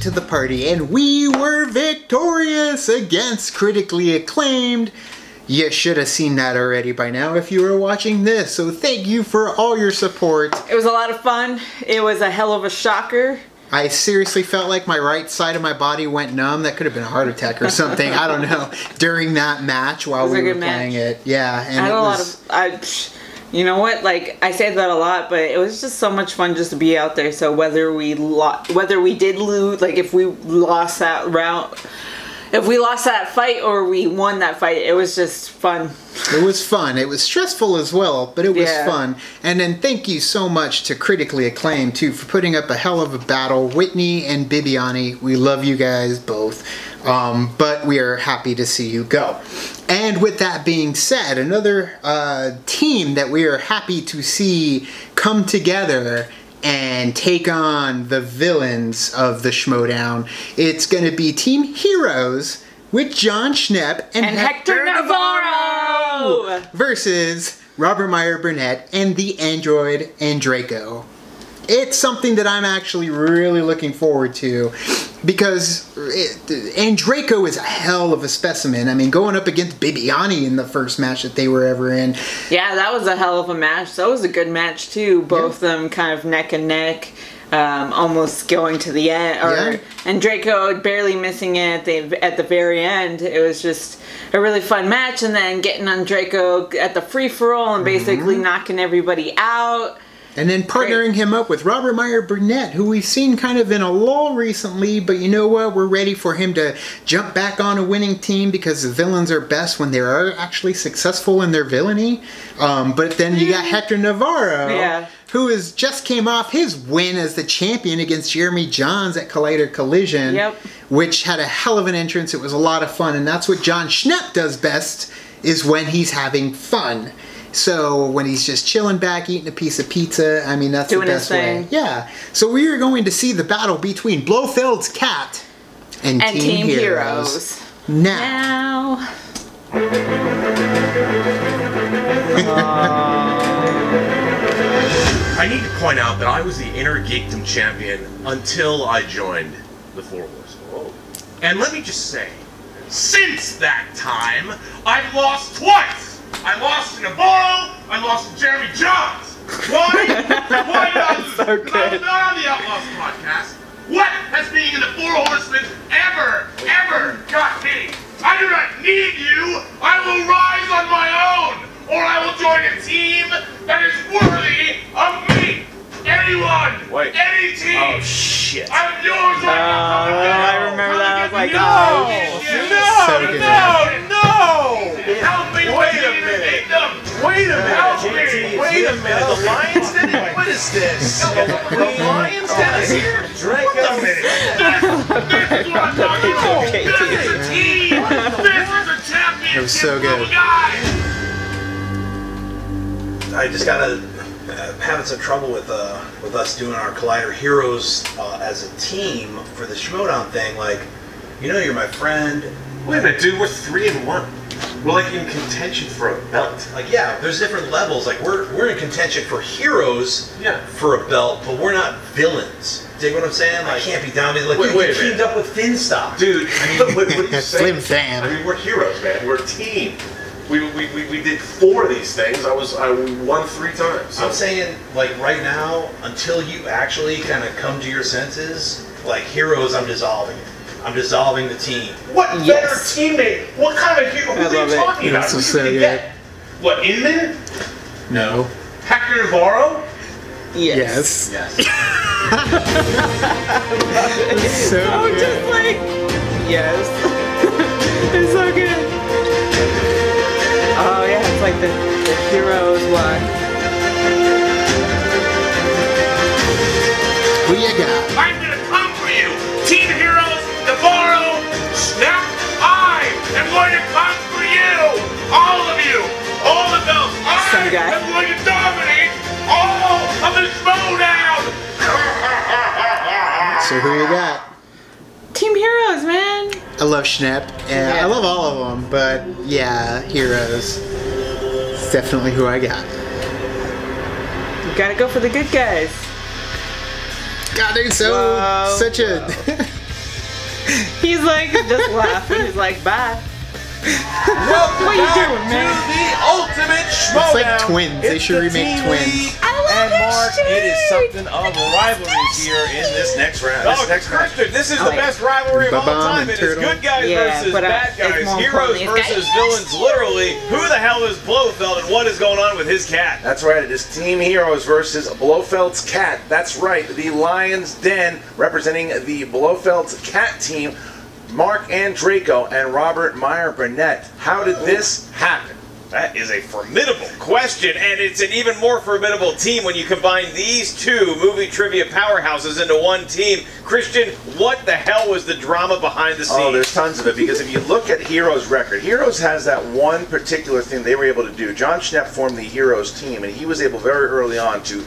to the party, and we were victorious against Critically Acclaimed. You should have seen that already by now if you were watching this, so thank you for all your support. It was a lot of fun. It was a hell of a shocker. I seriously felt like my right side of my body went numb. That could have been a heart attack or something. I don't know. During that match while we were playing it. Yeah, and it was... You know what? Like, I say that a lot, but it was just so much fun just to be out there. So whether we did lose, like if we lost that round, if we lost that fight or we won that fight, it was just fun. It was fun. It was stressful as well, but it was fun. And then thank you so much to Critically Acclaimed, too, for putting up a hell of a battle. Whitney and Bibiani, we love you guys both. But we are happy to see you go. And with that being said, another team that we are happy to see come together and take on the villains of the Schmoedown. It's going to be Team Heroes with John Schnepp and Hector Navarro versus Robert Meyer Burnett and the Android Andraco. It's something that I'm actually really looking forward to because Andraco is a hell of a specimen. I mean, going up against Bibiani in the first match that they were ever in. Yeah, that was a hell of a match. That was a good match too. Both of them kind of neck and neck, almost going to the end. Andraco barely missing it at the very end. It was just a really fun match, and then getting Andraco at the free-for-all and basically knocking everybody out. And then partnering him up with Robert Meyer Burnett, who we've seen kind of in a lull recently, but you know what? We're ready for him to jump back on a winning team because the villains are best when they are actually successful in their villainy. But then you got Hector Navarro, who just came off his win as the champion against Jeremy Johns at Collider Collision, which had a hell of an entrance. It was a lot of fun, and that's what John Schnepp does best, is when he's having fun. So when he's just chilling back, eating a piece of pizza, I mean, that's the best way. Yeah. So we are going to see the battle between Blofeld's Cat and Team Heroes. Now. I need to point out that I was the Inner Geekdom champion until I joined the Four Horsemen. And let me just say, since that time, I've lost twice! I lost to Navarro, I lost to Jeremy Johns. Why? Why did I lose? So good. I was not on the Outlaws podcast. What has being in the Four Horsemen ever got me? I do not need you. I will rise on my own, or I will join a team that is worthy of me. Anyone, any team. Oh shit! I'm yours right now. I remember that. I was like, no. Help me! Wait a minute! The Lions Den? What is this? The Lions Den is here? Drink a minute. This is what I'm talking about. This is a team. This is a championship. It was so good. I just gotta having some trouble with us doing our Collider Heroes as a team for the Schmoedown thing. Like, you know, you're my friend. Wait a minute, dude. We're 3-1. We're like in contention for a belt. Like, yeah, there's different levels. Like, we're in contention for heroes for a belt, but we're not villains. Dig what I'm saying? Like, I can't be down to like you teamed up with Finstock. Dude, I mean, what are you saying? Slim Sam. I mean, we're heroes, man. We're a team. We did 4 of these things. I won 3 times. So. I'm saying, like, right now, until you actually kind of come to your senses, like, heroes, I'm dissolving it. I'm dissolving the team. What better teammate? What kind of hero? Who are you talking about? This is so good. What, Inman? No. Hector Navarro? Yes. Yes. It's so good. Just like, yes. It's so good. Oh yeah, it's like the Heroes one. Who you got? I'm gonna come for you! Team Heroes, Navarro, Schnepp, I am going to come for you! All of you! All the belts! I am going to dominate all of the Schmoedown! So who you got? Team Heroes, man! I love Schnepp, and I love all of them, but yeah, Heroes. It's definitely who I got. You gotta go for the good guys. God, they're such a he's like just laughing. He's like, bye. Welcome What are you back doing, man? to the ultimate Schmoedown. It's like twins. They should remake twins. And Mark, it is something of a rivalry here in this next round. Oh, Christian, this is the best rivalry of all time. It is good guys versus bad guys, heroes versus villains, literally. Who the hell is Blofeld and what is going on with his cat? That's right, it is Team Heroes versus Blofeld's cat. That's right, the Lion's Den representing the Blofeld's cat team. Mark Draco and Robert Meyer Burnett. How did this happen? That is a formidable question, and it's an even more formidable team when you combine these two movie trivia powerhouses into one team. Christian, what the hell was the drama behind the scenes? Oh, there's tons of it, because if you look at Heroes' record, Heroes has that one particular thing they were able to do. John Schnepp formed the Heroes team, and he was able very early on to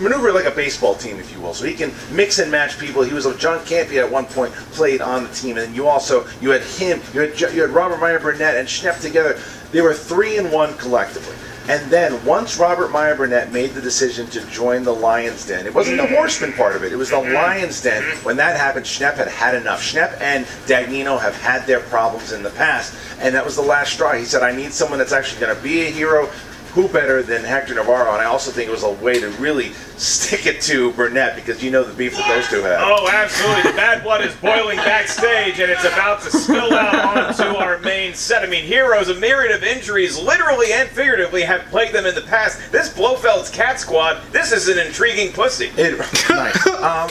maneuver like a baseball team, if you will. So he can mix and match people. He was John Campy at one point played on the team, and you had him, you had Robert Meyer Burnett and Schnepp together. They were 3-1 collectively. And then, once Robert Meyer Burnett made the decision to join the Lion's Den, it wasn't the Horseman part of it, it was the Lion's Den. When that happened, Schnepp had had enough. Schnepp and Dagnino have had their problems in the past, and that was the last straw. He said, I need someone that's actually going to be a hero. Who better than Hector Navarro? And I also think it was a way to really stick it to Burnett, because you know the beef that those two have. Oh, absolutely. The bad blood is boiling backstage, and it's about to spill out onto our main set. I mean, Heroes, a myriad of injuries, literally and figuratively, have plagued them in the past. This Blofeld's Cat Squad, this is an intriguing pussy. Nice.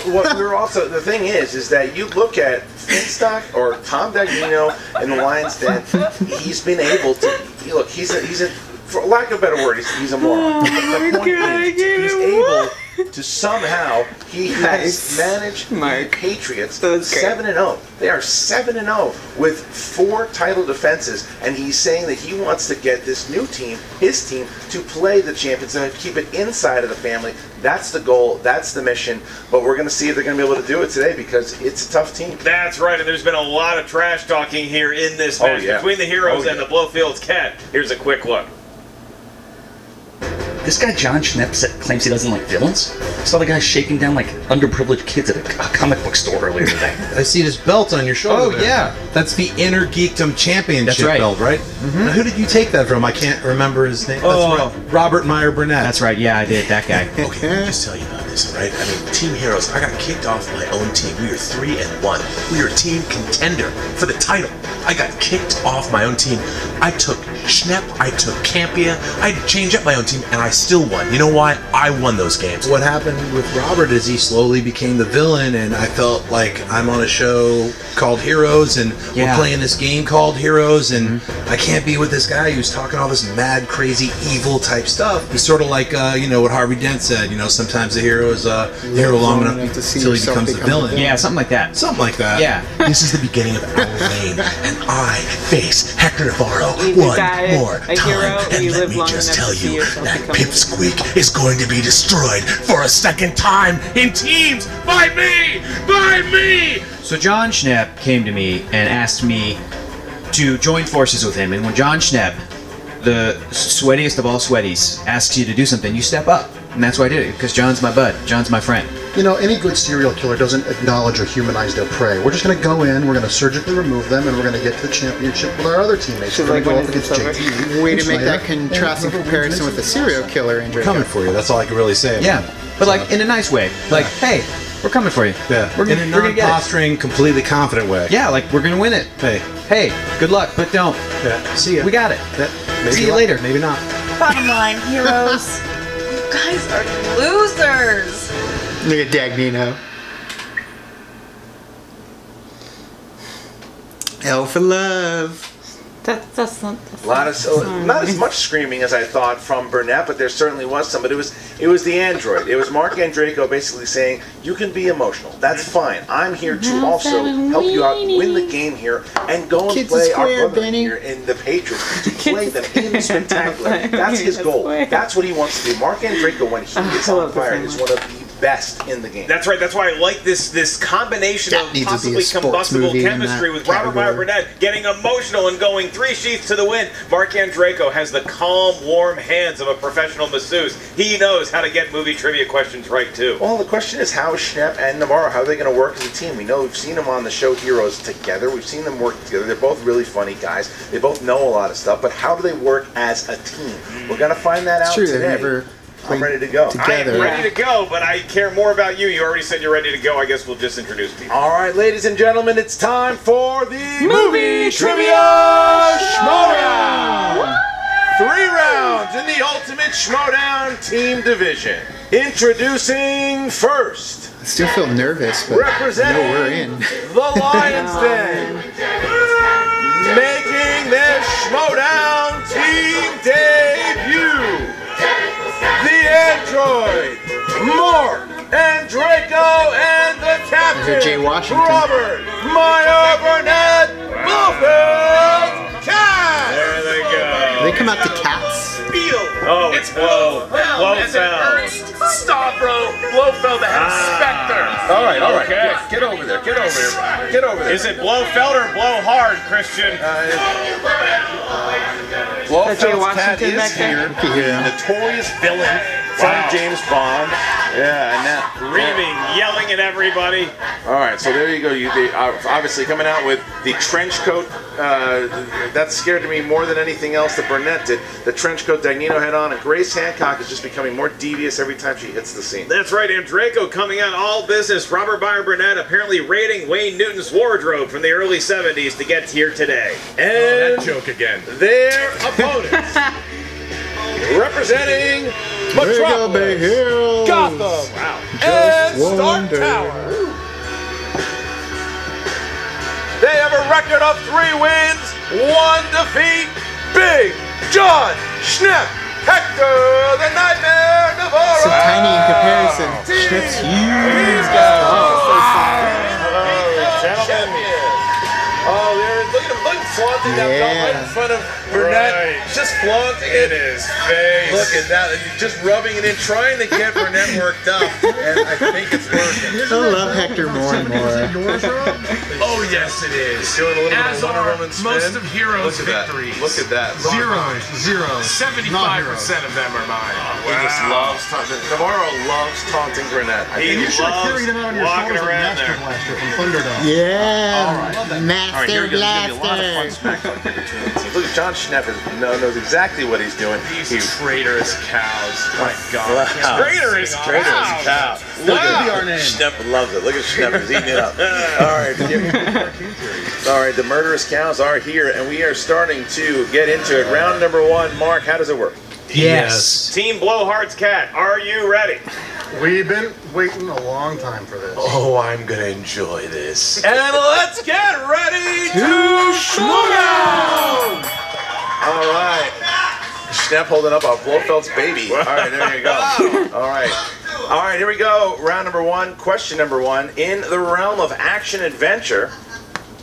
What we're also, the thing is that you look at Finstock or Tom Dagnino in the Lion's Den, he's been able to, look, he's a for lack of a better word, he's a moron. The point is, he's able to somehow, he has managed the Patriots 7-0. They are 7-0 with 4 title defenses, and he's saying that he wants to get this new team, his team, to play the champions and keep it inside of the family. That's the goal, that's the mission, but we're going to see if they're going to be able to do it today, because it's a tough team. That's right, and there's been a lot of trash talking here in this match between the Heroes and the Blofeld's Cat. Here's a quick look. This guy John Schnepp claims he doesn't like villains. I saw the guy shaking down like underprivileged kids at a comic book store earlier today. I see this belt on your shoulder. Oh there. yeah, that's the Inner Geekdom Championship That's right. belt, right? Now, who did you take that from? I can't remember his name. Oh. That's right. Robert Meyer Burnett. That's right, yeah, I did, that guy. Okay, let me just tell you about this, all right? I mean, Team Heroes, I got kicked off my own team. We are 3-1. We are a team contender for the title. I got kicked off my own team. I took Schnepp, I took Campia, I had to change up my own team, and I still won. You know why? I won those games. What happened with Robert is he slowly became the villain, and I felt like I'm on a show called Heroes, and we're playing this game called Heroes, and I can't be with this guy who's talking all this mad, crazy, evil type stuff. He's sort of like, you know, what Harvey Dent said, you know, sometimes the hero is the hero long enough until he becomes the villain. Yeah, something like that. Something like that. Yeah. This is the beginning of our reign, and I face Hector Navarro one more time. And let me just tell you, that pipsqueak is going to be destroyed for a second time in teams by me! By me! So John Schnepp came to me and asked me to join forces with him, and when John Schnepp, the sweatiest of all sweaties, asks you to do something, you step up. And that's why I did it, because John's my bud. John's my friend. You know, any good serial killer doesn't acknowledge or humanize their prey. We're just going to go in, we're going to surgically remove them, and we're going to get to the championship with our other teammates. We're going to go up against JT. Way to make that contrasting comparison with the serial killer injury. We're coming for you. That's all I can really say. Yeah, but like in a nice way. Like, hey, we're coming for you. Yeah. We're in a non-posturing, completely confident way. Yeah, like we're gonna win it. Hey, good luck, but don't. Yeah. See ya. We got it. Yeah. See you later. Maybe not. Bottom line, Heroes, you guys are losers. Look at Dagnino. L for love. That's not A lot of not as much screaming as I thought from Burnett, but there certainly was some. But it was the android. It was Mark Draco basically saying, "You can be emotional. That's fine. I'm here to also help you out, win the game here, and go and Kids play square, our brother Benny. here in the Patriots to play them in the spectacular." That's his goal. That's what he wants to do. Mark Draco, when he gets on fire, is one of the best in the game. That's right. That's why I like this combination That of needs to be possibly a sports combustible movie in chemistry that with Robert Meyer category. Burnett getting emotional and going 3 sheaths to the wind. Mark Andreyko has the calm, warm hands of a professional masseuse. He knows how to get movie trivia questions right, too. Well, the question is how Schnepp and Navarro, how are they going to work as a team? We know we've seen them on the show Heroes together. We've seen them work together. They're both really funny guys. They both know a lot of stuff, but how do they work as a team? We're going to find that out True, today. they've never I'm ready to go. together. I am ready to go, but I care more about you. You already said you're ready to go. I guess we'll just introduce people. All right, ladies and gentlemen, it's time for the Movie Trivia Schmoedown! 3 rounds in the Ultimate Schmoedown Team Division. Introducing first, I still feel nervous, but I representing know we're in. the Lions Den, making their Schmoedown Team debut, the Android, Mark Andreyko, and the Captain, Jay Washington. Robert Meyer Burnett, Blofeld Cat. There they go. Do they come out to cats? Oh, it's Blofeld. Stavro Blofeld the Spectre. All right, Okay. Get over there. Get over here. Get over there. Is it Blofeld or blow hard, Christian? Blofeld's Jay cat Washington is back there? here. You can hear him. Notorious villain from Wow. James Bond. Yeah, and now Screaming, yelling at everybody. All right, so there you go. They are obviously coming out with the trench coat. That scared me more than anything else that Burnett did. The trench coat Dagnino had on, and Grace Hancock is just becoming more devious every time she hits the scene. That's right, Andreyko coming out all business. Robert Meyer Burnett apparently raiding Wayne Newton's wardrobe from the early 70s to get here today. And That joke again. their opponents, representing Metropolis, Hills. Gotham, and Stark Tower. They have a record of 3 wins, 1 defeat. Big John Schnepp, Hector the Nightmare Navarro. So tiny in comparison. Schnepp's huge. Gentlemen. Oh, look at him flaunting that belt right in front of Burnett. Right. Just flaunting in it. his face. Look at that. And he's just rubbing it in, trying to get Burnett worked up. And I think it's working. I love Hector more and more. Oh yes, it is. Doing a little bit As of Wonder are Woman spin. most of Heroes' Look at victories. that. Look at that. 75% of them are mine. He just loves taunting. Navarro loves taunting Burnett. I He think You should have carried him out on your walking shoulders like around Master there. Blaster from Thunderdome. Yeah. All right, here Master we go. There's gonna be a lot of fun Blaster. smack talk between the teams. Look at John Schnepp knows exactly what he's doing. These traitorous cows. My God. Wow. Traitorous Traitorous cow. Look at Schnepp loves it. Look at Schnepp, he's eating it up. All right. All right, the murderous cows are here, and we are starting to get into it. Round number 1. Mark, how does it work? Yes. Team Blowhard's Cat, are you ready? We've been waiting a long time for this. Oh, I'm gonna enjoy this. And let's get ready to Schmoedown! All right. Schnepp holding up a Blofeld's baby. All right, there you go. All right. All right, here we go. Round number 1, question number 1. In the realm of action-adventure,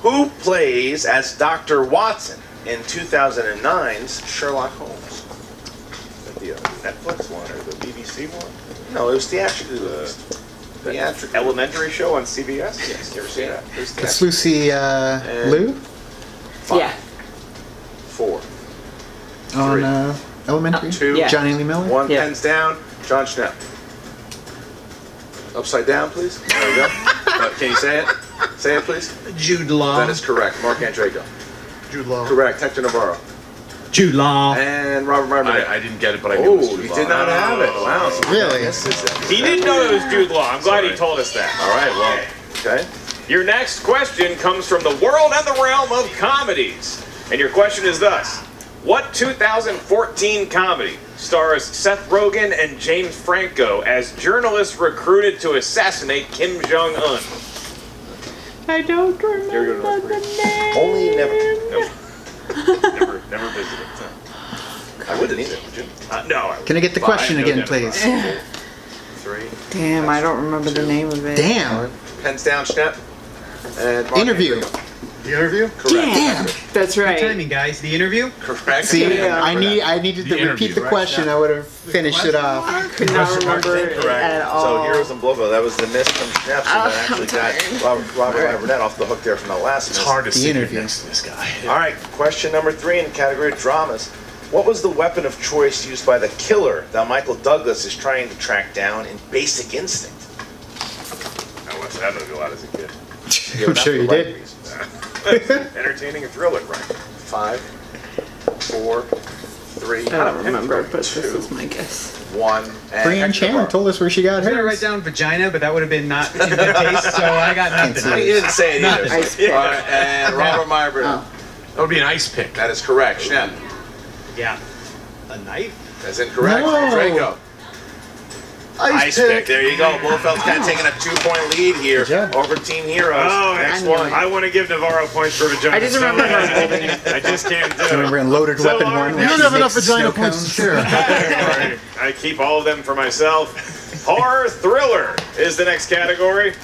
who plays as Dr. Watson in 2009's Sherlock Holmes? The Netflix one or the BBC one? No, it was theatrically released. Theatrically. Elementary show on CBS? Yes, you ever seen that? It was It's theatrically. Lucy Liu 5, Yeah. 4, on Elementary. 2, Yeah. Johnny Lee Miller. 1, Yeah. pens down. John Schnepp. Upside down, please. There we go. Can you say it? Say it, please. Jude Law. That is correct. Mark Andreyko. Jude Law. Correct. Hector Navarro. Jude Law. And Robert Meyer. I didn't get it, but I knew it was Oh, Jude he Law. did not have it. Wow. So Really? He didn't know it was Jude Law. I'm glad he told us that. All right, well, okay. Your next question comes from the world and the realm of comedies. And your question is thus. What 2014 comedy stars Seth Rogen and James Franco as journalists recruited to assassinate Kim Jong-un? I don't You're remember gonna the name. Only never. Never visited. I wouldn't either, would you? No. Can I get the Well, question I know again, that. please? 3. Damn, I don't remember the name of it. Damn. Pens down, Schnepp. And Mark Interview. Andreyko. The interview? Correct. Damn. That's right. Good timing, guys. The interview? Correct. See, Yeah. I needed to repeat the question. I would have finished it off. Could not remember it Correct. at all. So Heroes and Blofeld, that was the miss from Schnepp, so that actually got Robert Burnett off the hook there from the last miss. It's hard to The sit interview. next to this guy. All right, question number 3 in the category of dramas. What was the weapon of choice used by the killer that Michael Douglas is trying to track down in Basic Instinct? I watched that movie a lot as a kid. I'm sure you did. Entertaining and thrilling, right? 5, 4, 3, I don't remember, but this 2, is my guess. 1, and Brienne Hector Chan Bar. told us where she got I was gonna write hers. down vagina, but that would have been not in good taste, so I got nothing. He didn't say it either. Ice All right, and Robert Meyer Burnett. That would be an ice pick. That is correct. Schnepp. Yeah. A knife? That's incorrect. No. Draco. Ice pick. There you go. Blofeld's kind of taking a 2-point lead here Good job. over Team Heroes. Oh, Next I one. know. I want to give Navarro points for vagina. I just so remember bad. her holding it. I just can't do I remember it. in Loaded So Weapon long, 1. you where You she don't have enough makes vagina snow points to cones. share. I keep all of them for myself. Horror thriller is the next category.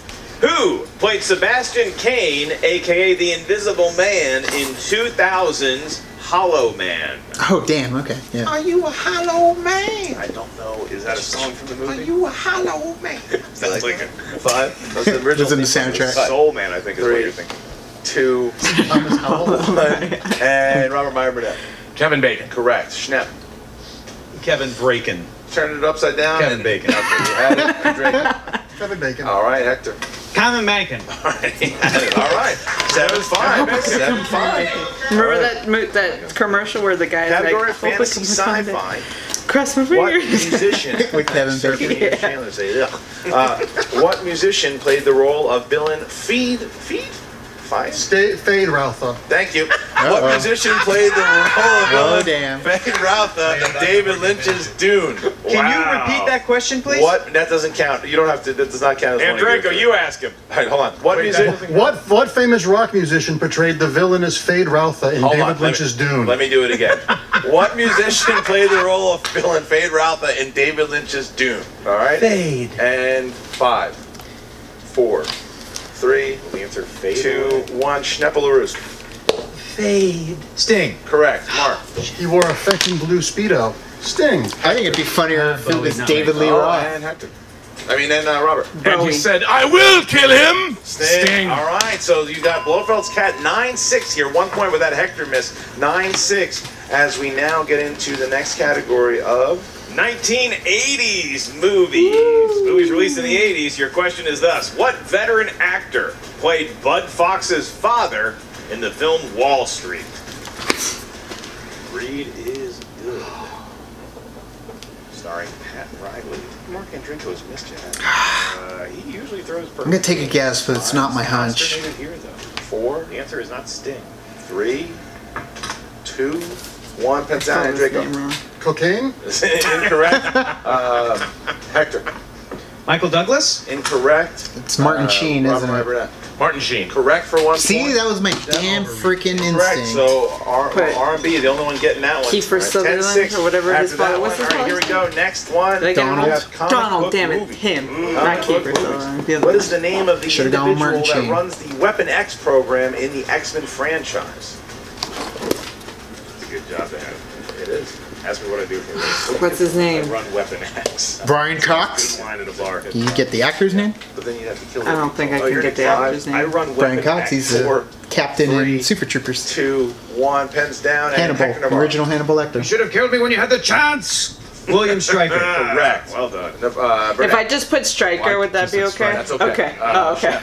Who played Sebastian Kane, aka the Invisible Man, in 2000's Hollow Man? Oh, damn. Okay. Yeah. Are you a hollow man? I don't know. Is that a song from the movie? Are you a hollow man? Sounds like it. 5. That's the original. It's in the theme song. soundtrack. Soul Man, I think is what 3, you're thinking. 2, 1, and Robert Meyer Burnett. Kevin Bacon. Correct. Schnepp. Kevin Braken. Turn it upside down. Kevin and- Bacon. Okay, you had it. And Draco. Kevin Bacon. All right, Hector. Kevin Bacon. All right, he had it. All right. 7-5. 7-5. Remember that commercial where the guy's Category like, of fantasy find it. sci-fi. Cross my What fingers. musician? With Kevin Certainly Bacon. Ian Chandler say, ugh. What musician played the role of villain Feed? Fine. Fade Routha. Thank you. What musician played the role of Oh, villain damn. Fade Routha in David Lynch's Dune? Can you repeat that question, please? What? That doesn't count. You don't have to. That does not count as And one of Draco, yours. you ask him. All right, hold on. What musician? What famous rock musician portrayed the villainous Fade Routha in Hold David on, Lynch's Dune? Let me do it again. What musician played the role of villain Fade Routha in David Lynch's Dune? All right. Fade. And 5, 4, 3, The answer fade 2, 1. Schneppelaroos. Fade. Sting. Correct. Mark. He wore a fetching blue Speedo. Sting. I think it'd be funnier if it Bowie, was not David Michael. Lee Oh, Roth. and Hector. Robert. And you said, I will kill him! Sting. All right, so you got Blofeld's cat 9-6 here. 1 point with that Hector miss. 9-6 as we now get into the next category of 1980s movies. Movies released in the 80s. Your question is thus: what veteran actor played Bud Fox's father in the film Wall Street? Reed is good. Starring Pat Riley. Mark Andrinko's missed you. He usually throws. I'm gonna take a guess, but it's not my hunch. Consternated here, though. 4, The answer is not Sting. 3, 2, 1. Pens down and Draco. Cocaine? Incorrect. Hector. Michael Douglas? Incorrect. It's Martin Sheen, Robert isn't it? Meyer Burnett. Martin Sheen. Correct for 1 See, point. that was my damn freaking Correct. instinct. So Put R&B, the only one getting that one. Kiefer All right, Sutherland 10-6 or whatever his after that father- what's one. his All right, here we father's go. Next one. Did I get it Donald. wrong? We have comic Donald, book damn it, movie. him, Comic not book Kiefer movies. Sutherland. The other What one. is the name of the Should've gone individual Martin that Sheen. runs the Weapon X program in the X-Men franchise? It's a good job to have. It is. Ask me what I do for a living. What's his I name? run Weapon X. Brian Cox? Good line at a bar. Can you get the actor's name? But then you'd have to kill I don't think I can you're get the five. actor's name. I run Brian Weapon Cox, X. he's the 4, captain 3, in Super Troopers. 2, 1. Pens down. And Hector Hannibal, Navarro. original Hannibal Lecter. You should have killed me when you had the chance. William Stryker. Correct. Well done. If Burnett. I just put Striker, would that be okay? That's okay. Okay. Oh, okay.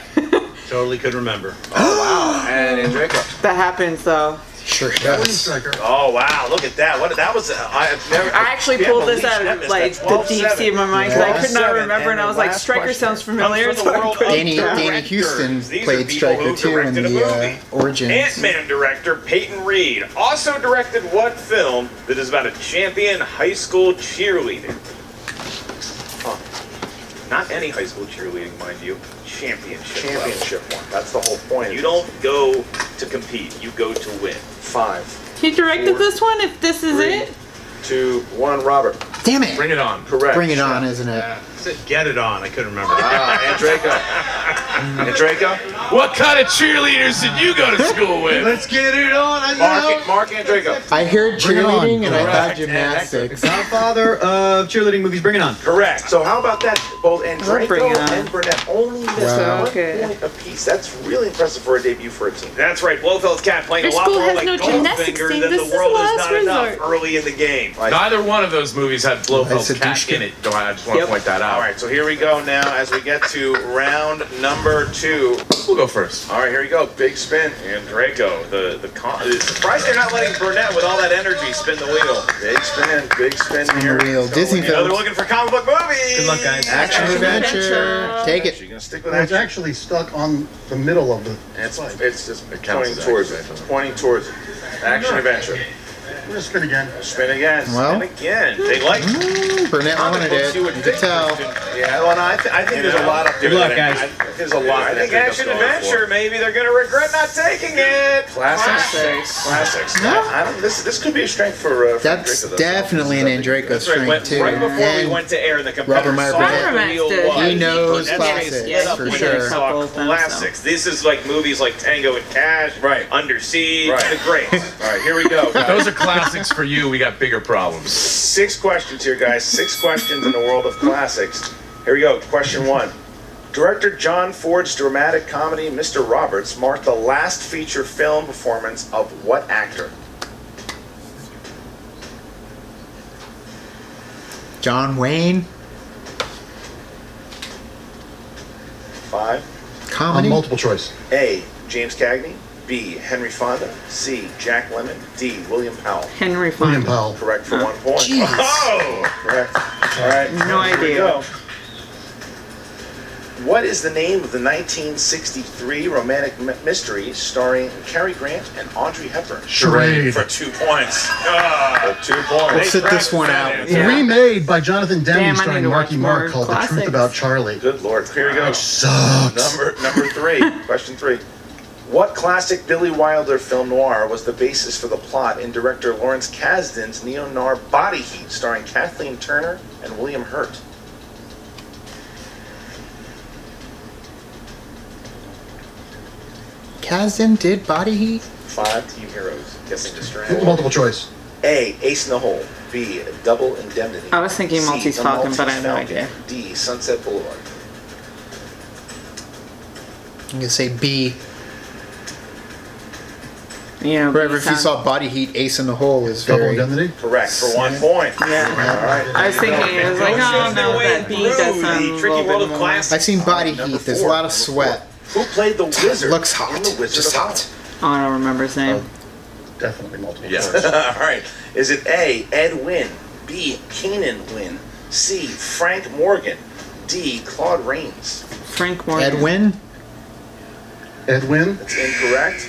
Totally could remember. Oh, wow. And Draco. That happens though. Sure William does. Stryker. Oh, wow. Look at that. What? That was... I've never... I actually Yeah, pulled this Malik out Schnepp of is like that the deep sea of my mind because I could not 12-7, remember, and I the was like, last Striker question sounds familiar. comes from So the I world put of it Danny down. Danny Houston These are played people who Stryker too in directed a the movie. Origins. Ant-Man director Peyton Reed also directed what film that is about a champion high school cheerleader? Not any high school cheerleading, mind you. Championship level. Championship one. That's the whole point. You don't go to compete. You go to win. 5, He directed 4, this one. If this is 3, it, 2, 1. Robert. Damn it! Bring it on. Correct. Bring it on, isn't it? Get it on. I couldn't remember. And Draco. And Draco? What kind of cheerleaders did you go to school with? Let's get it on. Mark and Draco. I heard cheerleading and I thought Correct. gymnastics. Godfather of cheerleading movies. Bring it on. Correct. So how about that? Both and Draco bring it on. and Burnett only missed Wow. 1 Okay. point apiece. That's really impressive for a debut for a team. That's right, Blofeld's cat playing Your a lot school more has like no gymnastics Goldfinger team. than This the is world is last not enough resort. early in the game. Neither one of those movies had Blofeld's That's a cat douche in it. I just want to point that out. All right, so here we go now as we get to round number 2. We'll go first. All right, here we go. Big spin. And Draco, it's surprised they're not letting Burnett with all that energy spin the wheel. Big spin here. the wheel. Disney You know they're films. looking for comic book movies. Good luck, guys. Action adventure. Take it. You're gonna stick with Well, it's action. actually stuck on the middle of the It's slide. just counts pointing as towards action. it. Pointing towards it. Action adventure. We're gonna spin again. Spin again. Well, And again, they like Burnett wanted it. You could tell. Yeah, well, no, I think there's a lot of. Good luck, guys. I think there's a lot. I think action adventure. Maybe they're gonna regret not taking it. Classics. I don't. This could be a strength for. That's Draco, though. definitely an Draco That's right. strength too. Right before we And went to air, the competitor Robert Meyer saw Burnett. what the wheel He was. knows That's classics, right. Split up for when sure. they saw Couple of them, classics. This is like movies like Tango and Cash, Right. Under Siege, Right. the greats. All right, here we go. Those are classics for you. We got bigger problems. 6 questions here, guys. 6 questions in the world of classics. Here we go. Question 1. Director John Ford's dramatic comedy Mr. Roberts marked the last feature film performance of what actor? John Wayne. 5. Comedy. Multiple choice. A. James Cagney. B. Henry Fonda. C. Jack Lemmon. D. William Powell. Henry William Fonda. Powell. Correct for 1 point. Jeez. Oh! Correct. All right. No here we idea. go. What is the name of the 1963 romantic mystery starring Cary Grant and Audrey Hepburn? Charade. For 2 points. For 2 points. We'll sit this one out. Yeah. Remade by Jonathan Demme, Damn, I need starring to Marky watch Mark, more called The Truth classics. About Charlie. Good Lord. Here we go. Sucks. Number 3. Question 3. What classic Billy Wilder film noir was the basis for the plot in director Lawrence Kasdan's neo-noir Body Heat, starring Kathleen Turner and William Hurt? Kasdan did Body Heat. 5 team heroes. Guessing to strand. Multiple choice. A. Ace in the Hole. B. Double Indemnity. I was thinking C, Maltese The Falcon, but I have no Maltese idea. Falcon. D. Sunset Boulevard. I'm gonna say B. You know, Wherever, if you sound- saw Body Heat, Ace in the Hole is Double very. Indemnity. Correct for 1 point. Yeah. All right. I was thinking, it was like, oh no, that B does sound a the tricky little world bit of more. classics. I've seen Body Number Heat. There's a 4. lot of sweat. Who played the wizard? Looks in hot. The Wizard Just of hot. Oz? Oh, I don't remember his name. Definitely multiple Yeah. choice. All right. Is it A. Ed Wynn? B. Keenan Wynn? C. Frank Morgan? D. Claude Rains? Frank Morgan. Edwin. Edwin. That's incorrect.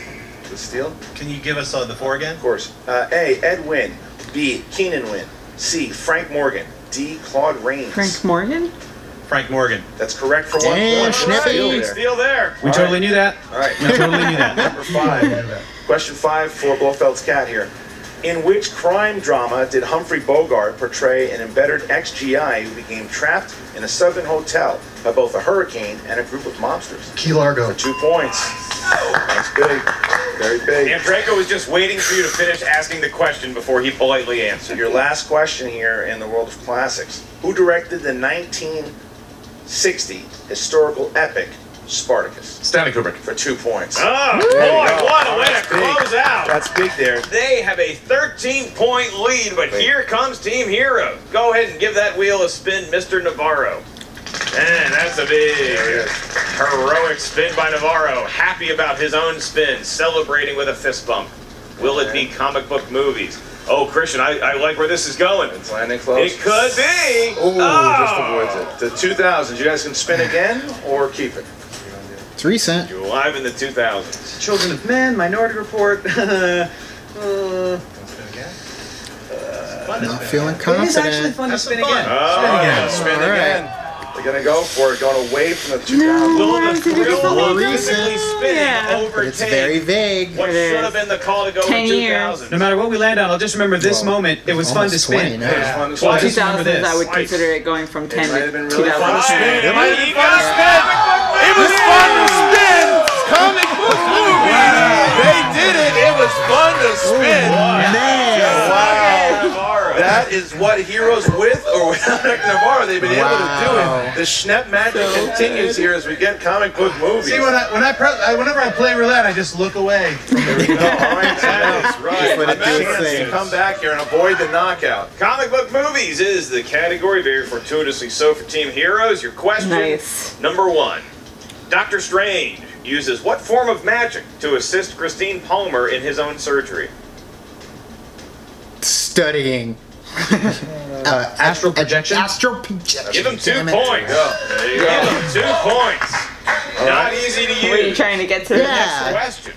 The steal? Can you give us the 4 again? Of course. A. Ed Wynn. B. Keenan Wynn. C. Frank Morgan. D. Claude Rains? Frank Morgan? Frank Morgan. That's correct for 1 Damn, point. Schnippy. Steal there. Steal there. We totally knew that. All right. We totally knew that. Number 5. Question 5 for Blofeld's cat here. In which crime drama did Humphrey Bogart portray an embedded ex-GI who became trapped in a southern hotel by both a hurricane and a group of mobsters? Key Largo. For 2 points. That's big. Very big. And Draco was just waiting for you to finish asking the question before he politely answered. Your last question here in the world of classics. Who directed the 1960 historical epic Spartacus? Stanley Kubrick. For 2 points. Oh, There you boy, go. what a way to That's big. close out. That's big there. They have a 13-point lead, but Wait. here comes Team Hero. Go ahead and give that wheel a spin, Mr. Navarro. And that's a big heroic spin by Navarro. Happy about his own spin, celebrating with a fist bump. Will it be comic book movies? Oh, Christian, I like where this is going. It's landing close. It could be. Just avoids it. The 2000s. You guys can spin again or keep it. It's recent. You're alive in the 2000s. Children of Men, Minority Report. Not feeling It is actually confident. fun to spin again. Oh, Spin All again. We're going to go for it. Going away from the 2000s. Will I the was thinking thrill something of recent. physically spinning Yeah. But it's overtake very vague. what It should is. have been the call to go 10 in years. 2000? No matter what we land on, I'll just remember this moment. It was fun to Almost spin. 20 now. It's fun to Well, I spin. just remember 2000s, I this. would consider it going from 10 might to have been really fun to 2010. spin. It might have been fun to spin. It was fun to spin. Comic book movies. They did it. It was fun to spin. Wow. That is what Heroes with or without Nick Navarro they've been able to do it. The Schnepp magic continues here as we get comic book movies. See, whenever I play roulette, I just look away. There we go. All right, that is right. A chance to come back here and avoid the knockout. Comic book movies is the category, very fortuitously so for Team Heroes. Your question, number 1. Doctor Strange uses what form of magic to assist Christine Palmer in his own surgery? Studying. Astral projection? Astral projection. Give him 2 points. There you go. Give him 2 points. Not easy to use. What are you trying to get to? The next question.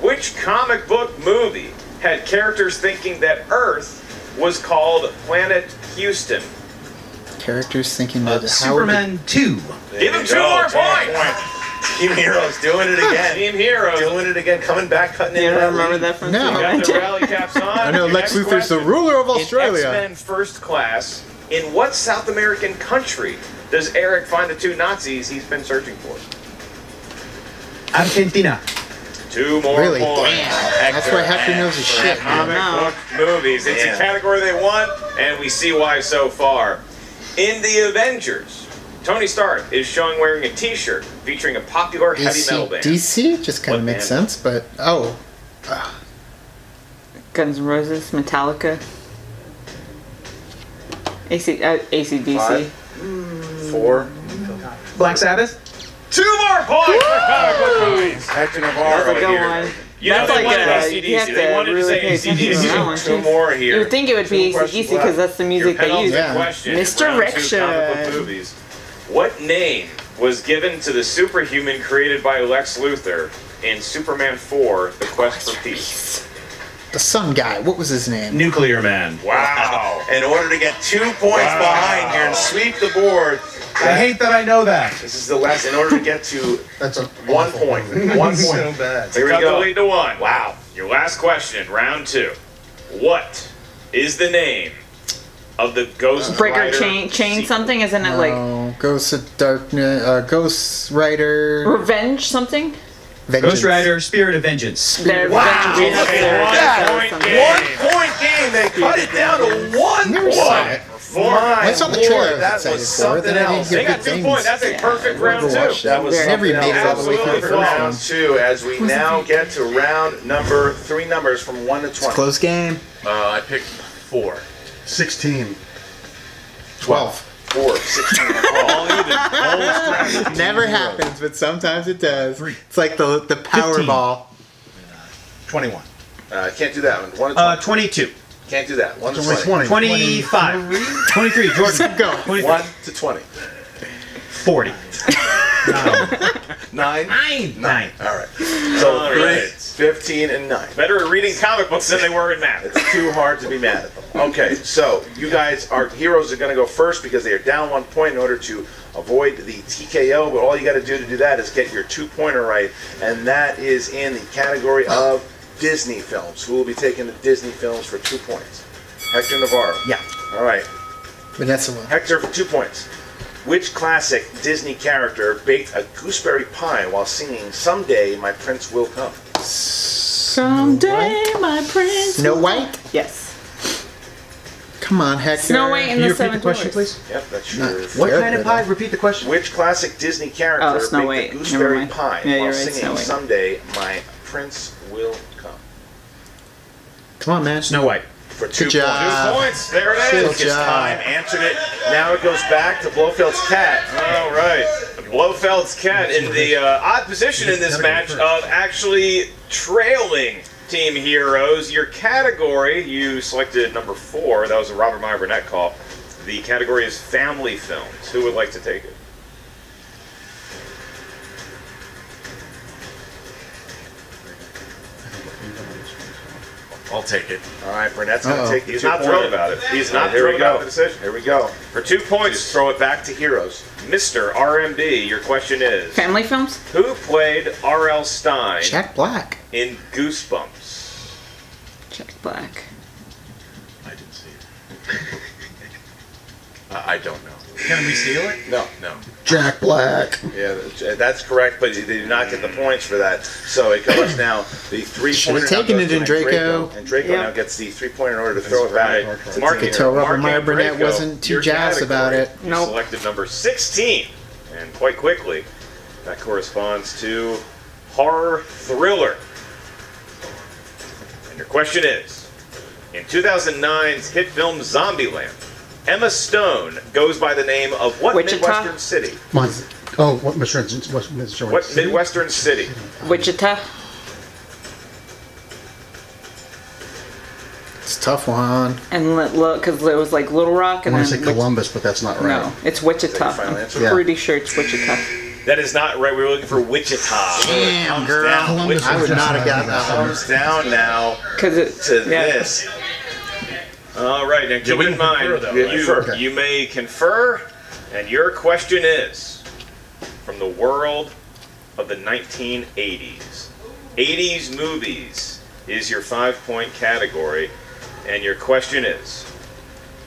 Which comic book movie had characters thinking that Earth was called Planet Houston? Characters thinking that Superman 2. Give him 2 more points. Team Heroes doing it again. Team Heroes doing it again. Coming back, cutting in. You don't remember that from No. You got the rally caps on. I know Your Lex next Luthor's the question. ruler of Australia. In X-Men First Class, in what South American country does Eric find the 2 Nazis he's been searching for? Argentina. 2 more Really? points. Damn. That's why Hector knows his shit. Comic book movies. It's a category they want, and we see why so far. In the Avengers, Tony Stark is showing wearing a T-shirt featuring a popular heavy metal band. DC just kind of makes sense, but Guns N' Roses, Metallica, AC/DC. 4. Black Sabbath. 2 more points for comic book movies. Hector That's Navarro a good here. one. You know That's they like wanted you have AC/DC. to They wanted to really say pay attention to that one, AC/DC. 2 too. more You here. would think it would be AC/DC because that's the music they use. Yeah. Question. Misdirection. Round 2 comic book movies. What name was given to the superhuman created by Lex Luthor in Superman 4: The Quest for Peace? the sun guy. What was his name? Nuclear Man. Wow. In order to get 2 points behind here and sweep the board. I hate that I know that. This is the last. In order to get to That's a 1 point. 1 point. So bad. Here we Cut the go. lead to 1. Wow. Your last question, round 2. What is the name of the Ghost Breaker Rider chain sequel? something, isn't it like Ghost of Darkness, Ghost Rider, Revenge something? Vengeance. Ghost Rider, Spirit of Vengeance. There's Wow. Vengeance Look there. at that. Or 1 something. point game. They cut it down to 1 Never saw point. it. My I saw the trailer. I Lord, was that excited was for. something Then I didn't else. hear They got good 2 things. points. That's a perfect round 2. That was Never something made it all the way through the else. first Round one. 2 as we now get to round number 3 numbers from 1 to 20. Close game. I picked 4. 16. 12. 4, 16, all even. Never happens, but sometimes it does. It's like the Powerball. 21. Can't do that one. 1 to 20. 22. Can't do that. 1 to It's only 20. 20. 25. 23. Jordan. Go. 1 to 20. 40. 9. 9. All right. So All 3, right. 15, and 9. Better at reading comic books than they were in math. It's too hard to be mad at them. Okay, so you guys, our heroes are going to go first because they are down 1 point in order to avoid the TKO. But all you got to do that is get your 2-pointer right, and that is in the category of Disney films. Who will be taking the Disney films for 2 points? Hector Navarro. Yeah. All right, Vanessa will. Hector for 2 points. Which classic Disney character baked a gooseberry pie while singing "Someday My Prince Will Come"? Someday my prince. Snow White? Yes. Come on, Hector. Snow White and Can you the repeat Seven the question, Dwarfs. please? Yep, that's Not- your. What Fair kind of play, pie? though. Repeat the question. Which classic Disney character Oh, Snow baked White. a Never gooseberry mind. pie Yeah, you're while right, singing Snow White. "Someday My Prince Will Come"? Come on, man. Snow White. For 2 Good job. 2 points. There it Good is. points. His job. time answered it. Now it goes back to Blofeld's cat. All right. Blofeld's cat in the odd position in this match of actually trailing Team Heroes. Your category, you selected number 4. That was a Robert Meyer Burnett call. The category is family films. Who would like to take it? I'll take it. All right, Burnett's going to Uh-oh. take the He's 2 not pointer. thrilled about it. He's not Here thrilled we about go. the decision. Here we go. For 2 points, Throw it back to Heroes. Mr. RMB, your question is, Family films? who played R.L. Stein Jack Black. in Goosebumps? Jack Black. I didn't see it. I don't know. Can we steal it? No. No. Jack Black. Yeah, that's correct, but they did not get the points for that. So it goes now the 3-pointer. Should have taken it in Draco. And Draco now gets the 3-pointer in order to throw it back. Mark could tell Robert Meyer and Burnett Draco, wasn't too your jazzed about category. it. You Nope. selected number 16, and quite quickly, that corresponds to horror thriller. And your question is, in 2009's hit film Zombieland, Emma Stone goes by the name of what Wichita? Midwestern city? What Mr. What Midwestern city? Wichita. It's a tough one. And look, because it was like Little Rock, I and want then to say Columbus, but that's not right. No, it's Wichita. final I'm answer? Yeah. pretty sure it's Wichita. That is not right. We were looking for Wichita. Damn, girl. Columbus I would was not have just got that one. Comes down now Because it to this. All right, now keep we in can mind, confer, though, you, right? you may confer, and your question is from the world of the 1980s. 80s movies is your 5-point category, and your question is,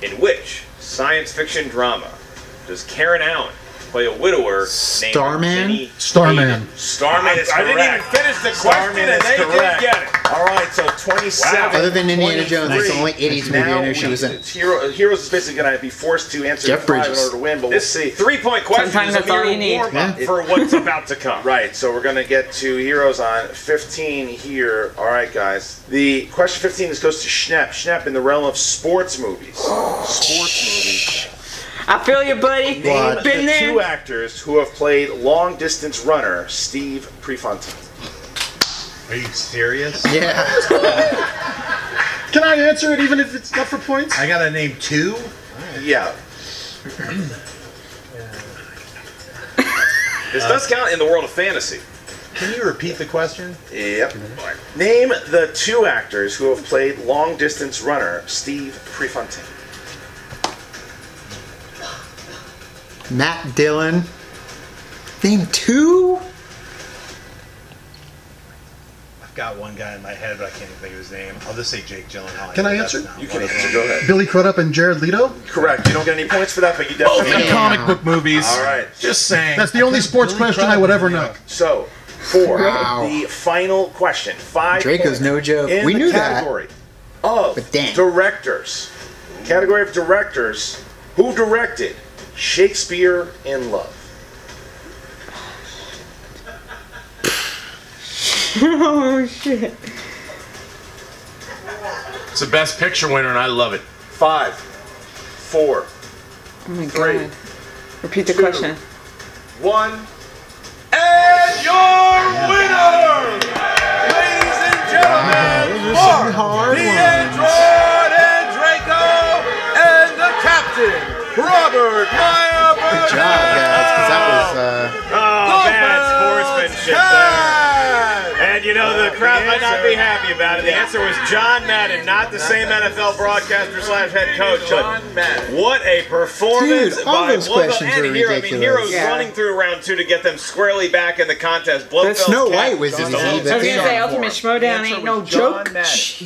in which science fiction drama does Karen Allen play a widower Starman? named Jenny Starman. Hayden? Starman is I correct. didn't even finish the Starman and is they correct. did get it. All right, so 27. Other than Indiana Jones, it's the only 23. 80s movie I know she was in. Heroes is basically going to be forced to answer Jeff 5 in Bridges. order to win, but This we'll see. 3-point question Sometimes is a that's all mere you need. warm-up Yeah. for what's about to come. Right, so we're going to get to Heroes on 15 here. All right, guys. The question 15 goes to Schnepp. Schnepp in the realm of sports movies. Sports movies. I feel you, buddy. Name Been the there. 2 actors who have played long-distance runner Steve Prefontaine. Are you serious? Yeah. Can I answer it even if it's not for points? I gotta name 2? Yeah. This does count in the world of fantasy. Can you repeat the question? Yep. Name the 2 actors who have played long-distance runner Steve Prefontaine. Matt Dillon. Name 2? I've got one guy in my head, but I can't even think of his name. I'll just say Jake Gyllenhaal. Can I know answer? that's not You one can of answer. them. Go ahead. Billy Crudup and Jared Leto? Correct. You don't get any points for that, but you definitely Damn. get Comic book movies. All right. Just saying. That's the only sports question I would ever know. So, for Wow. the final question, 5 Draco's points no joke. in We the knew that. category of But damn. directors. Category of directors who directed Shakespeare in Love. Oh shit. It's the best picture winner, and I love it. 5, 4, Oh my 3, god. Repeat the 2, question. 1, and your winner, ladies and gentlemen, Mark hard D'Andron and Draco, and the captain, Robert Meyer Burnett. Good job, guys, because that was, Oh, bad sportsmanship there. And you know, the crowd might not be happy about it. The answer was John Madden, not the same NFL broadcaster / head coach. John Madden. What a performance Dude, all by those Blofeld questions and were Hero. I mean, ridiculous. Hero's Yeah. running through round 2 to get them squarely back in the contest. Blofeld's Snow cap- White was Just easy, a little but I was gonna damn. say Ultimate Schmoedown ain't no joke.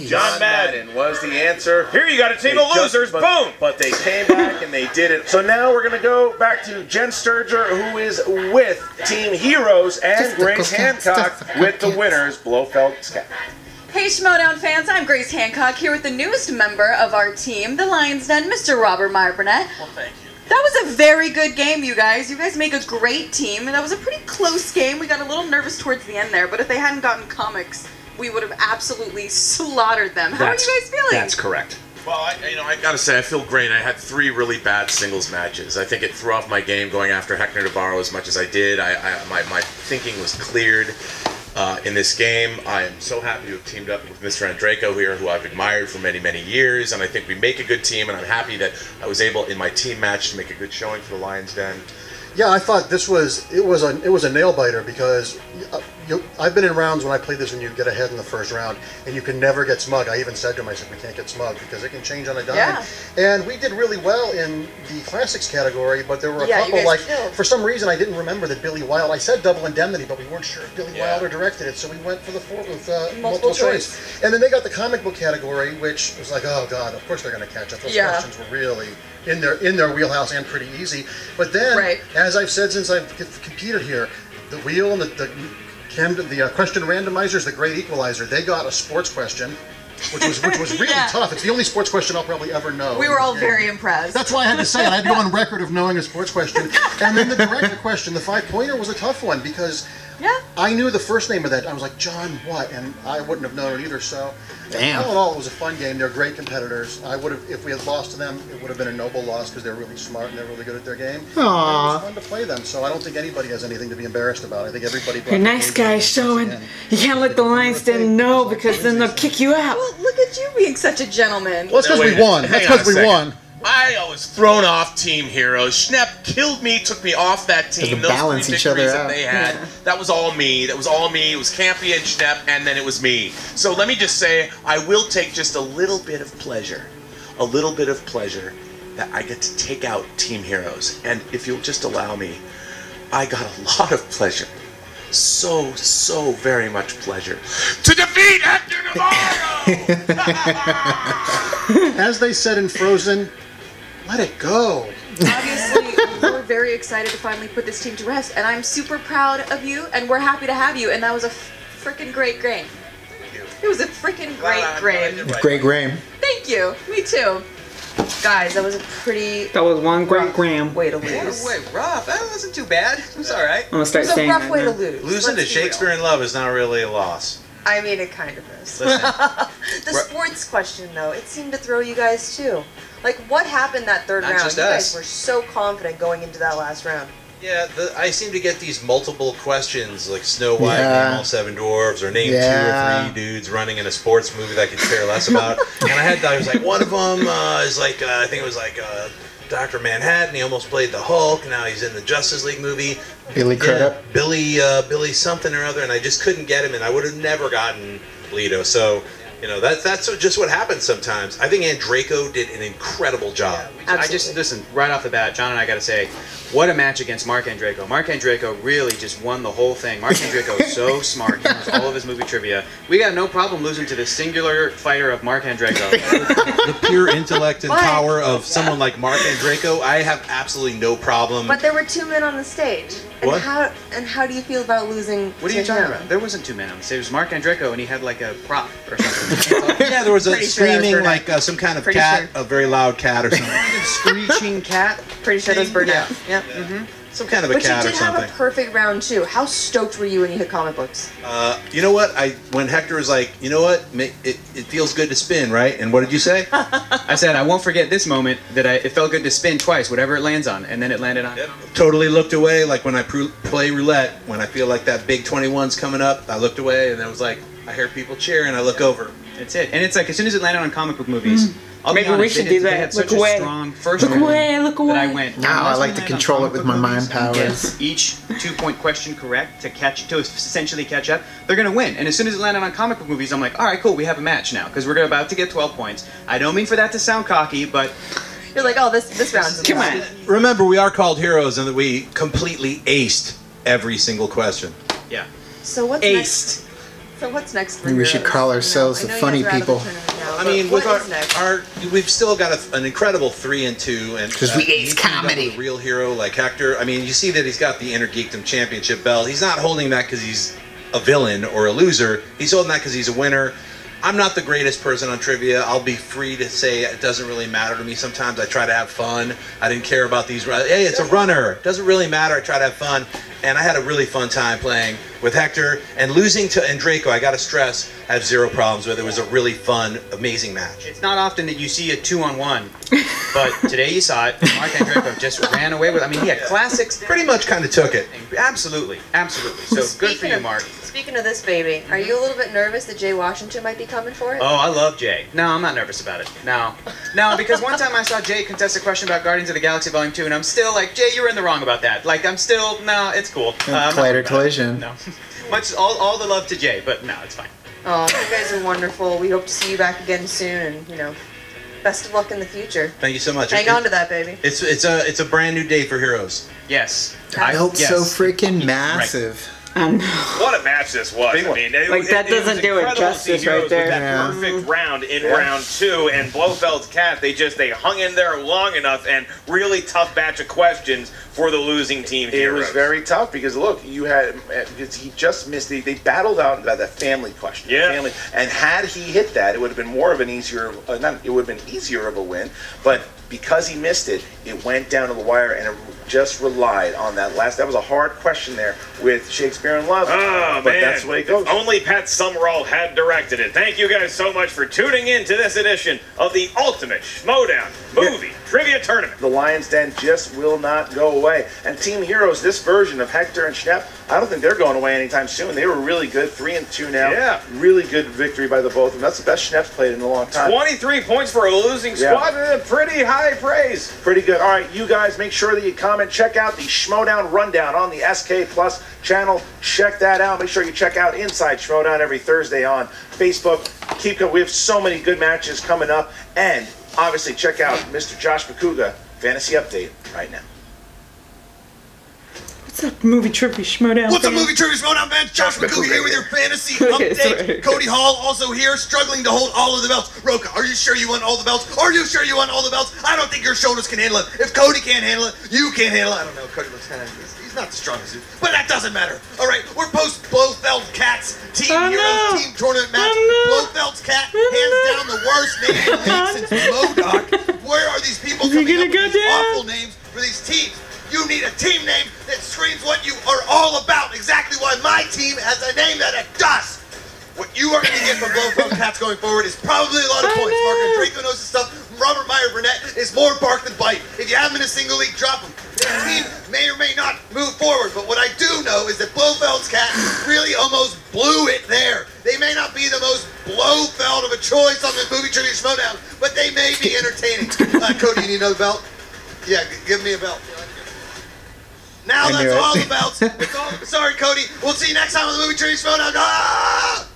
John Madden was the answer. Here you got a team They of just- losers. but- Boom. But they came back and they did it. So now we're going to go back to Jen Sturger, who is with Team Heroes, and Grace Hancock with the winners, Blofeld's cap. Hey Schmoedown fans, I'm Grace Hancock here with the newest member of our team, the Lions Den, Mr. Robert Meyer Burnett. Well, thank you. That was a very good game, you guys. You guys make a great team, and that was a pretty close game. We got a little nervous towards the end there, but if they hadn't gotten comics, we would have absolutely slaughtered them. How are you guys feeling? That's correct. Well, I gotta say, I feel great. I had 3 really bad singles matches. I think it threw off my game going after Heckner Navarro as much as I did. My thinking was cleared in this game. I am so happy to have teamed up with Mr. Andraco here, who I've admired for many, many years, and I think we make a good team, and I'm happy that I was able, in my team match, to make a good showing for the Lions Den. Yeah, I thought it was a nail biter because I've been in rounds when I played this and you get ahead in the first round and you can never get smug. I even said to him, I said, we can't get smug because it can change on a dime. Yeah. And we did really well in the classics category, but there were a couple, like, for some reason I didn't remember that Billy Wilde, I said Double Indemnity, but we weren't sure if Billy Wilder directed it, so we went for the four with multiple choice. And then they got the comic book category, which was like, oh God, of course they're going to catch up. Those questions were really in their wheelhouse and pretty easy. But then, as I've said since I've competed here, the wheel and the question randomizer is the great equalizer. They got a sports question, which was really tough. It's the only sports question I'll probably ever know. We were all very impressed. That's why I had to say it. I had to go on record of knowing a sports question. And then the director question, the 5-pointer, was a tough one because I knew the first name of that. I was like, John what? And I wouldn't have known it either. So all in all, it was a fun game. They're great competitors. I would have, if we had lost to them, it would have been a noble loss because they're really smart and they're really good at their game. Aww. It was fun to play them. So I don't think anybody has anything to be embarrassed about. I think everybody. You're nice guys showing. You can't let the Lions Den know because then they'll kick you out. Well, look at you being such a gentleman. Well, that's because we won. That's because we won. I was thrown off Team Heroes. Schnepp killed me, took me off that team. Those balance three each other victories out. that they had, that was all me. That was all me. It was Campy and Schnepp, and then it was me. So let me just say, I will take just a little bit of pleasure that I get to take out Team Heroes. And if you'll just allow me, I got a lot of pleasure. So very much pleasure to defeat Hector Navarro! As they said in Frozen, let it go. Obviously, we're very excited to finally put this team to rest, and I'm super proud of you, and we're happy to have you, and that was a freaking great game. It was a freaking great game. Great game. Thank you. Me too. Guys, that was a pretty... That was one great gram. way to lose. Wait, rough. That wasn't too bad. It was all right. I'm gonna start It was a saying rough that way now. to lose. Losing to Let's be Shakespeare in Love is not really a loss. I mean, it kind of is. Listen. The sports question, though, it seemed to throw you guys too. Like, what happened that third Not round? just You us. guys were so confident going into that last round. Yeah, I seem to get these multiple questions, like Snow White, name all 7 dwarves, or name 2 or 3 dudes running in a sports movie that I could care less about. And I was like, one of them is like, I think it was like Dr. Manhattan. He almost played the Hulk. Now he's in the Justice League movie. Billy Crudup. Billy something or other, and I just couldn't get him, and I would have never gotten Leto. So, you know, that's just what happens sometimes. I think Andraco did an incredible job. I just, listen, right off the bat, John and I got to say, what a match against Mark Andraco. Mark Andraco really just won the whole thing. Mark Andraco is so smart. He knows all of his movie trivia. We got no problem losing to the singular fighter of Mark Andraco. The pure intellect and power of someone like Mark Andraco, I have absolutely no problem. But there were 2 men on the stage. And What? how do you feel about losing What are to you talking him? about? There wasn't 2 men on the stage. It was Mark Andraco, and he had like a prop or something. Yeah, there was a Pretty sure that was screaming, Burnett. like some kind of Pretty cat, sure. a very loud cat or something. Screeching cat. Pretty sure that's Burnett. Yeah. Yep. Some kind of a But you cat or did have something. a perfect round, too. How stoked were you when you hit comic books? You know what? When Hector was like, you know what? It feels good to spin, right? And what did you say? I said, I won't forget this moment that it felt good to spin twice, whatever it lands on, and then it landed on. Yep. Totally looked away, like when I play roulette, when I feel like that big 21's coming up, I looked away, and I was like, I hear people cheer, and I look over. That's it. And it's like, as soon as it landed on comic book movies, I'll be Maybe we honest, should they do had- that. They had Look such away. a strong first Look round away, look that I away. went. Now I like to control it with my mind Get powers. each 2-point question correct to essentially catch up. They're gonna win. And as soon as it landed on comic book movies, I'm like, all right, cool, we have a match now because we're about to get 12 points. I don't mean for that to sound cocky, but You're like, oh, this round's Come on. Remember, we are called heroes, and that we completely aced every single question. yeah. So what's Aced. next? So what's next for Maybe we your- should call ourselves I know the you funny guys are out of the people. tournament now, I but mean, what with is next? we've still got an incredible 3 and 2, and 'Cause we you ace teamed up comedy. with a real hero like Hector. I mean, you see that he's got the Inner Geekdom Championship belt. He's not holding that because he's a villain or a loser. He's holding that because he's a winner. I'm not the greatest person on trivia. I'll be free to say it doesn't really matter to me. Sometimes I try to have fun. I didn't care about these. Hey, it's a runner. It doesn't really matter. I try to have fun. And I had a really fun time playing with Hector. And losing to Andraco, I got to stress, I have 0 problems with. It was a really fun, amazing match. It's not often that you see a 2-on-1, but today you saw it. Mark Andraco just ran away with. I mean, he had classics. Pretty much kind of took it. Absolutely, absolutely. So good for you, Mark. Speaking of this baby, are you a little bit nervous that Jay Washington might be coming for it? Oh, I love Jay. No, I'm not nervous about it. No, because one time I saw Jay contest a question about Guardians of the Galaxy Volume 2, and I'm still like, Jay, you were in the wrong about that. Like, I'm still, no, it's cool. Collider collision. No. Much all the love to Jay, but no, it's fine. Oh, you guys are wonderful. We hope to see you back again soon, and best of luck in the future. Thank you so much. Hang on to that, baby. It's a brand new day for Heroes. Yes. I felt so freaking massive. What a match this was. I mean, that doesn't do it justice right there. With that perfect round in round 2, and Blofeld's Cat, they hung in there long enough, and really tough batch of questions for the losing team here. It was very tough because look, he just missed. They battled out about that family question. Yeah. Family, and had he hit that, it would have been more of an easier. It would have been easier of a win, but because he missed it, it went down to the wire, and it just relied on that last. That was a hard question there with Shakespeare in Love. Oh, but man. that's the way it goes. If only Pat Summerall had directed it. Thank you guys so much for tuning in to this edition of the Ultimate Schmoedown Movie Trivia Tournament. The Lion's Den just will not go away. And Team Heroes, this version of Hector and Schnepp, I don't think they're going away anytime soon. They were really good, 3-2 now. Yeah. Really good victory by the both of them. That's the best Schnepp's played in a long time. 23 points for a losing squad, and pretty high praise. Pretty good. All right, you guys, make sure that you comment. Check out the Schmoedown Rundown on the SK Plus channel. Check that out. Make sure you check out Inside Schmoedown every Thursday on Facebook. Keep going. We have so many good matches coming up. And obviously, check out Mr. Josh Makuga Fantasy Update right now. What's up, Movie Trivia Schmoedown? What's up, Movie Trivia Schmoedown fans? Josh McCougar here with your fantasy update. Cody Hall also here, struggling to hold all of the belts. Roka, are you sure you want all the belts? Are you sure you want all the belts? I don't think your shoulders can handle it. If Cody can't handle it, you can't handle it. I don't know. Cody looks kind of... He's not the strongest dude. But that doesn't matter. All right, we're post Blofeld Cats Team Heroes Team Tournament match. Blofeld's Cat, hands down the worst name in the league since Modoc. Where are these people coming up with these awful names for these teams? You need a team name that screams what you are all about. Exactly why my team has a name that it does. What you are going to get from Blofeld Cats going forward is probably a lot of points. Mark Draco knows his stuff. Robert Meyer Burnett is more bark than bite. If you have him in a single league, drop him. The team may or may not move forward, but what I do know is that Blofeld's Cat really almost blew it there. They may not be the most Blofeld of a choice on the Movie Trivia Schmoedown, but they may be entertaining. Cody, you need another belt? Yeah, give me a belt. Now that's all the belts. Sorry, Cody. We'll see you next time on the Movie Trivia Schmoedown. Ah!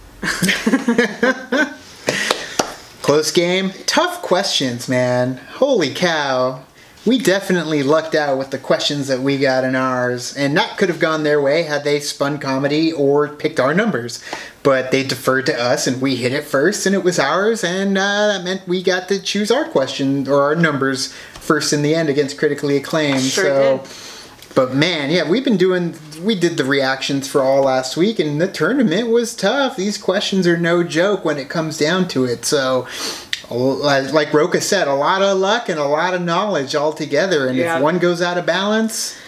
Close game. Tough questions, man. Holy cow. We definitely lucked out with the questions that we got in ours, and that could have gone their way had they spun comedy or picked our numbers. But they deferred to us, and we hit it first, and it was ours, and that meant we got to choose our question or our numbers first in the end against critically acclaimed. Sure did. But man, yeah, we did the reactions for all last week, and the tournament was tough. These questions are no joke when it comes down to it. So, like Roka said, a lot of luck and a lot of knowledge all together. And if one goes out of balance,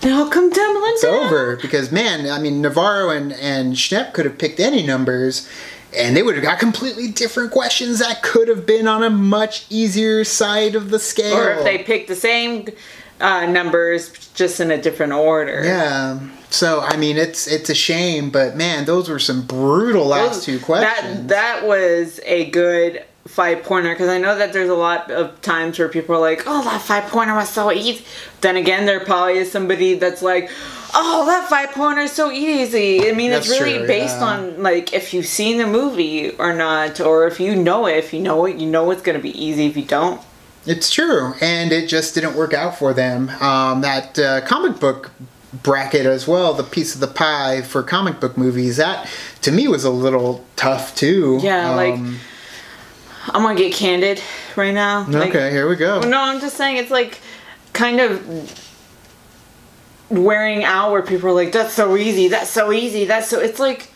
they all come tumbling it's over. Because man, I mean, Navarro and Schnepp could have picked any numbers, and they would have got completely different questions that could have been on a much easier side of the scale. Or if they picked the same numbers, just in a different order. Yeah. So, I mean, it's a shame, but man, those were some brutal last two questions. That was a good 5-pointer, because I know that there's a lot of times where people are like, oh, that 5-pointer was so easy. Then again, there probably is somebody that's like, oh, that 5-pointer is so easy. I mean, it's really based on, like, if you've seen the movie or not, or if you know it. If you know it, you know it's going to be easy. If you don't, it's true, and it just didn't work out for them. That comic book bracket as well, the piece of the pie for comic book movies, that to me was a little tough too. Yeah, like, I'm gonna get candid right now. Okay, here we go. No, I'm just saying it's like kind of wearing out where people are like, that's so easy, that's so easy, that's so... It's like,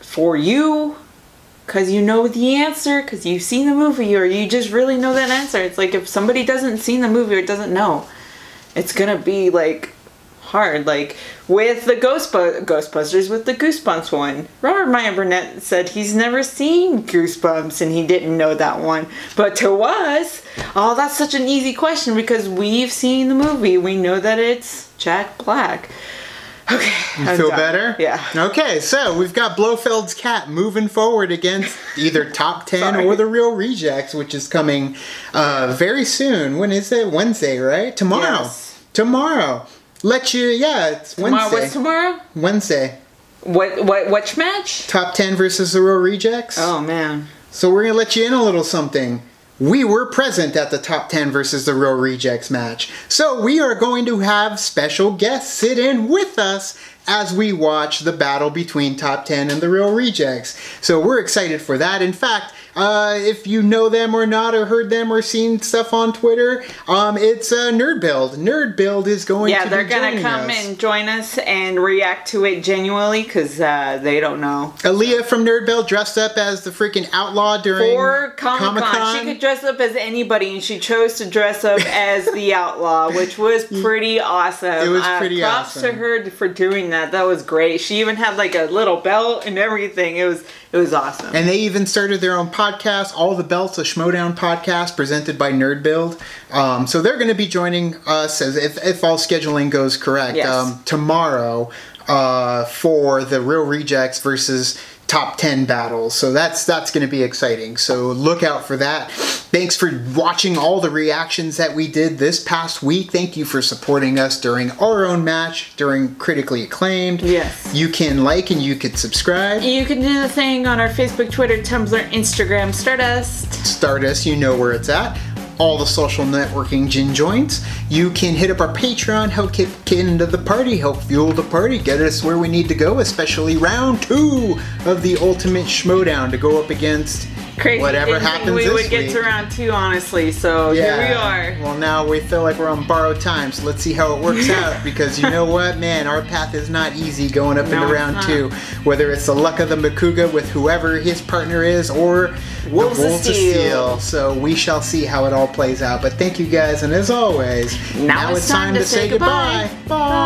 for you... Because you know the answer, because you've seen the movie, or you just really know that answer. It's like if somebody doesn't see the movie or doesn't know, it's going to be, like, hard. Like, with the Ghostbusters, with the Goosebumps one. Robert Meyer Burnett said he's never seen Goosebumps, and he didn't know that one. But to us, oh, that's such an easy question, because we've seen the movie. We know that it's Jack Black. Okay. You feel better? Yeah. Okay, so we've got Blofeld's Cat moving forward against either Top 10 or the Real Rejects, which is coming very soon. When is it? Wednesday, right? Tomorrow. Yes. Tomorrow. It's Wednesday. What's tomorrow? Wednesday. Which match? Top 10 versus the Raw Rejects. Oh, man. So we're going to let you in a little something. We were present at the Top 10 versus the Raw Rejects match. So we are going to have special guests sit in with us as we watch the battle between Top 10 and the Real Rejects. So we're excited for that. In fact, if you know them or not, or heard them or seen stuff on Twitter, it's Nerd Build. Nerd Build is going to be joining us. Yeah, they're going to come and join us and react to it genuinely because they don't know. Aaliyah from Nerd Build dressed up as the freaking outlaw during Comic-Con. She could dress up as anybody, and she chose to dress up as the outlaw, which was pretty awesome. It was pretty awesome. Props to her for doing that. That was great. She even had like a little belt and everything. It was awesome. And they even started their own podcast, All the Belts, a Schmoedown podcast presented by Nerd Build. So they're going to be joining us, as if all scheduling goes correct, tomorrow for the Real Rejects versus Top 10 battles. So that's going to be exciting. So look out for that. Thanks for watching all the reactions that we did this past week. Thank you for supporting us during our own match, during Critically Acclaimed. Yes. You can like and you can subscribe. You can do the thing on our Facebook, Twitter, Tumblr, Instagram, Stardust. Stardust, you know where it's at. All the social networking gin joints. You can hit up our Patreon, help get into the party, help fuel the party, get us where we need to go, especially round 2 of the Ultimate Schmoedown to go up against crazy. Whatever happens we this would get week. To round 2, honestly, so here we are. Well, now we feel like we're on borrowed time, so let's see how it works out, because you know what, man, our path is not easy going up into round 2. Whether it's the luck of the Makuga with whoever his partner is, or Wolves of Steel. So we shall see how it all plays out. But thank you guys, and as always, now it's time to say goodbye. Bye.